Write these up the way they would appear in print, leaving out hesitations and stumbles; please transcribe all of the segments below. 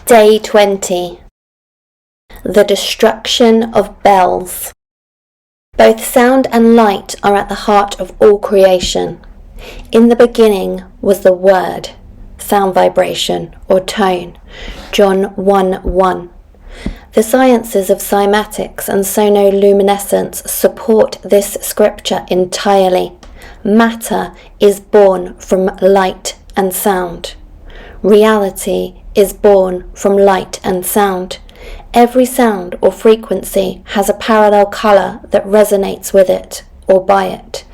Day 20. The destruction of bells. Both sound and light are at the heart of all creation. In the beginning was the Word, sound vibration or tone, John 1:1. The sciences of cymatics and sonoluminescence support this scripture entirely. Matter is born from light and sound. Reality is born from light and sound. Every sound or frequency has a parallel colour that resonates with it or by it.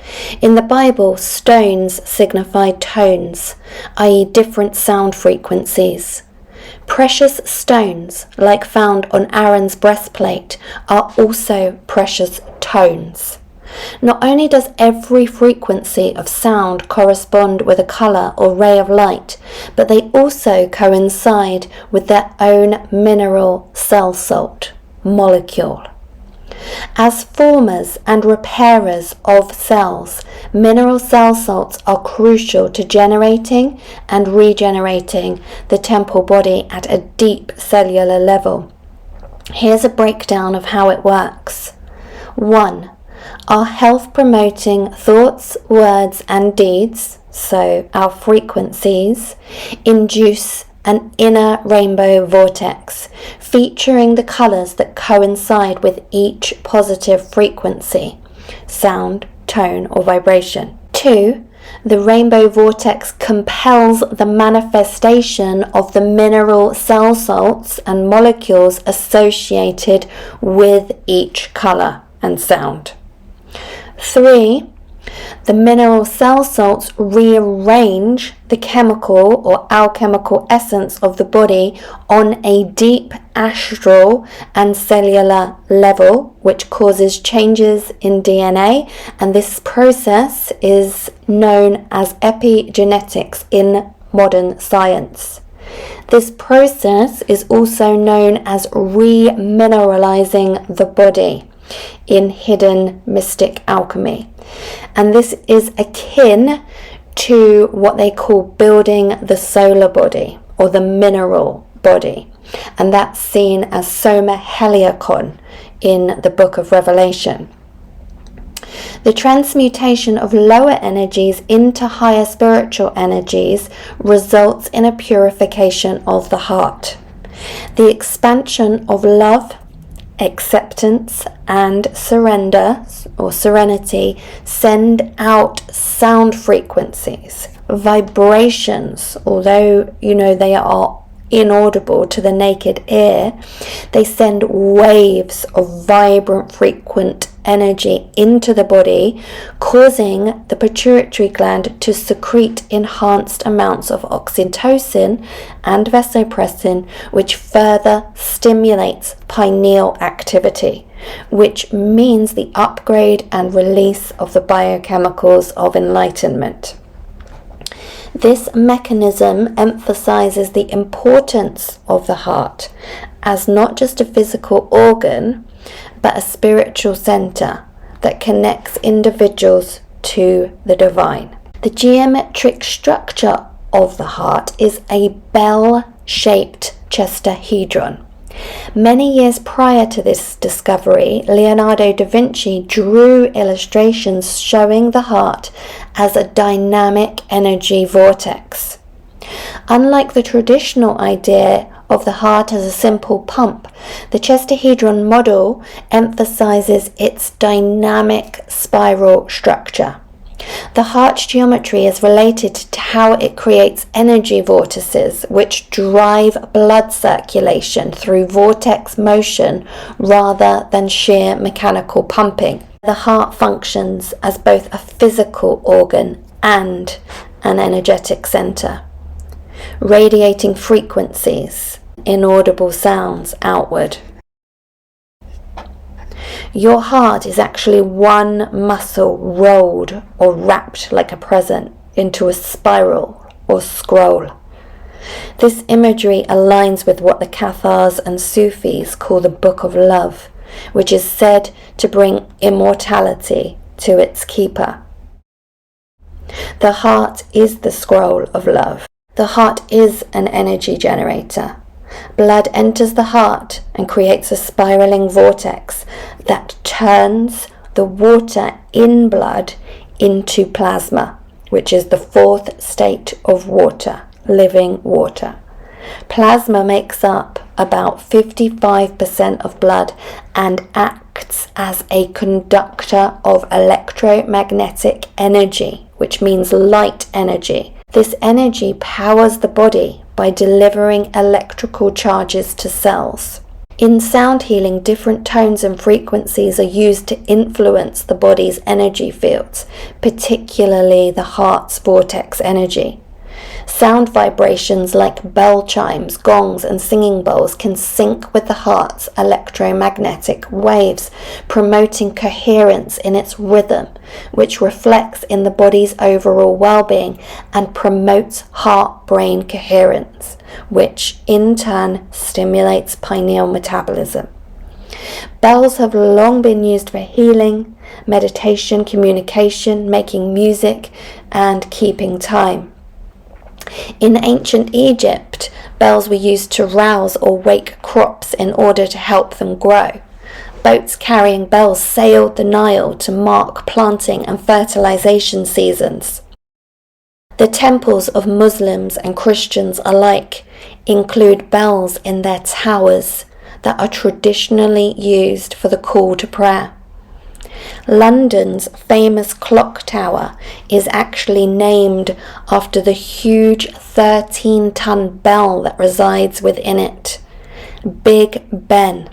In the Bible, stones signify tones, i.e. different sound frequencies. Precious stones, like found on Aaron's breastplate, are also precious tones. Not only does every frequency of sound correspond with a colour or ray of light, but they also coincide with their own mineral cell salt, molecule. As formers and repairers of cells, mineral cell salts are crucial to generating and regenerating the temple body at a deep cellular level. Here's a breakdown of how it works. 1. Our health-promoting thoughts, words and deeds, so our frequencies, induce an inner rainbow vortex, featuring the colours that coincide with each positive frequency, sound, tone or vibration. 2. The rainbow vortex compels the manifestation of the mineral cell salts and molecules associated with each colour and sound. 3. The mineral cell salts rearrange the chemical or alchemical essence of the body on a deep astral and cellular level, which causes changes in DNA, and this process is known as epigenetics in modern science. This process is also known as remineralizing the body in hidden mystic alchemy, and this is akin to what they call building the solar body or the mineral body, and that's seen as soma heliakon in the book of Revelation. The transmutation of lower energies into higher spiritual energies results in a purification of the heart. The expansion of love, acceptance and surrender or serenity send out sound frequencies, vibrations. Although they are inaudible to the naked ear, they send waves of vibrant frequent energy into the body, causing the pituitary gland to secrete enhanced amounts of oxytocin and vasopressin, which further stimulates pineal activity, which means the upgrade and release of the biochemicals of enlightenment. This mechanism emphasizes the importance of the heart as not just a physical organ, but a spiritual center that connects individuals to the divine. The geometric structure of the heart is a bell-shaped chestahedron. Many years prior to this discovery, Leonardo da Vinci drew illustrations showing the heart as a dynamic energy vortex. Unlike the traditional idea of the heart as a simple pump, the chestahedron model emphasizes its dynamic spiral structure. The heart's geometry is related to how it creates energy vortices which drive blood circulation through vortex motion rather than sheer mechanical pumping. The heart functions as both a physical organ and an energetic center, radiating frequencies, inaudible sounds outward. Your heart is actually one muscle rolled or wrapped like a present into a spiral or scroll. This imagery aligns with what the Cathars and Sufis call the Book of Love, which is said to bring immortality to its keeper. The heart is the scroll of love. The heart is an energy generator. Blood enters the heart and creates a spiraling vortex that turns the water in blood into plasma, which is the fourth state of water, living water. Plasma makes up about 55% of blood and acts as a conductor of electromagnetic energy, which means light energy. This energy powers the body by delivering electrical charges to cells. In sound healing, different tones and frequencies are used to influence the body's energy fields, particularly the heart's vortex energy. Sound vibrations like bell chimes, gongs, and singing bowls can sync with the heart's electromagnetic waves, promoting coherence in its rhythm, which reflects in the body's overall well-being and promotes heart-brain coherence, which in turn stimulates pineal metabolism. Bells have long been used for healing, meditation, communication, making music, and keeping time. In ancient Egypt, bells were used to rouse or wake crops in order to help them grow. Boats carrying bells sailed the Nile to mark planting and fertilization seasons. The temples of Muslims and Christians alike include bells in their towers that are traditionally used for the call to prayer. London's famous clock tower is actually named after the huge 13-ton bell that resides within it, Big Ben.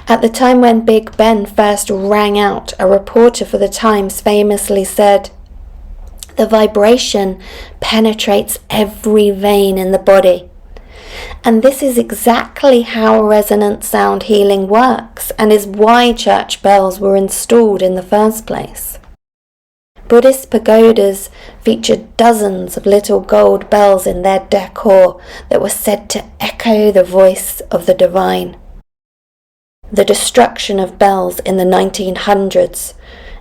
At the time when Big Ben first rang out, a reporter for the Times famously said, "The vibration penetrates every vein in the body." And this is exactly how resonant sound healing works, and is why church bells were installed in the first place. Buddhist pagodas featured dozens of little gold bells in their decor that were said to echo the voice of the divine. The destruction of bells in the 1900s,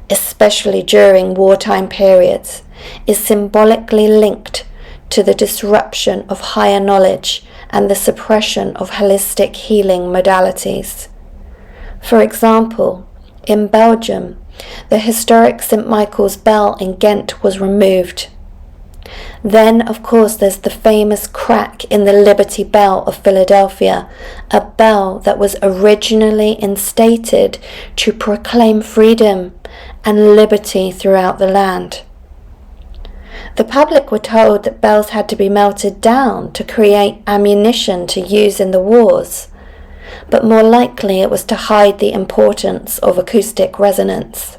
especially during wartime periods, is symbolically linked to the disruption of higher knowledge and the suppression of holistic healing modalities. For example, in Belgium, the historic St. Michael's Bell in Ghent was removed. Then, of course, there's the famous crack in the Liberty Bell of Philadelphia, a bell that was originally instated to proclaim freedom and liberty throughout the land. The public were told that bells had to be melted down to create ammunition to use in the wars, but more likely it was to hide the importance of acoustic resonance.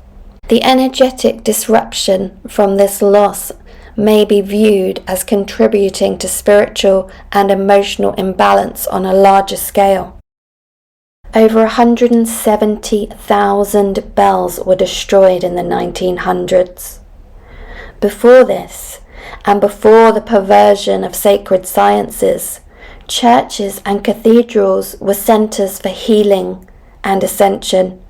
The energetic disruption from this loss may be viewed as contributing to spiritual and emotional imbalance on a larger scale. Over 170,000 bells were destroyed in the 1900s. Before this, and before the perversion of sacred sciences, churches and cathedrals were centres for healing and ascension.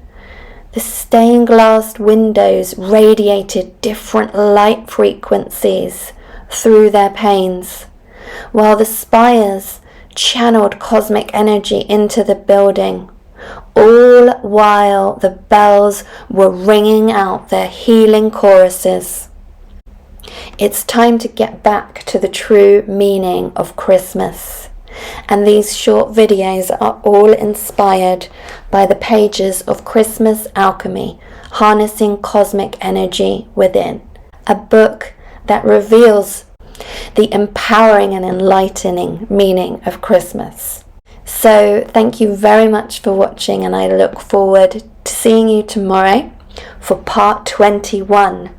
The stained glass windows radiated different light frequencies through their panes, while the spires channeled cosmic energy into the building, all while the bells were ringing out their healing choruses. It's time to get back to the true meaning of Christmas, and these short videos are all inspired by the pages of Christmas Alchemy, Harnessing Cosmic Energy Within, a book that reveals the empowering and enlightening meaning of Christmas. So thank you very much for watching, and I look forward to seeing you tomorrow for part 21,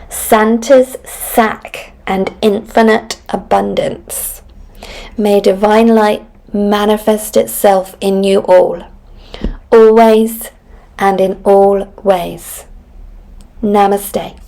Santa's Sack and Infinite Abundance. May divine light manifest itself in you all, always and in all ways. Namaste.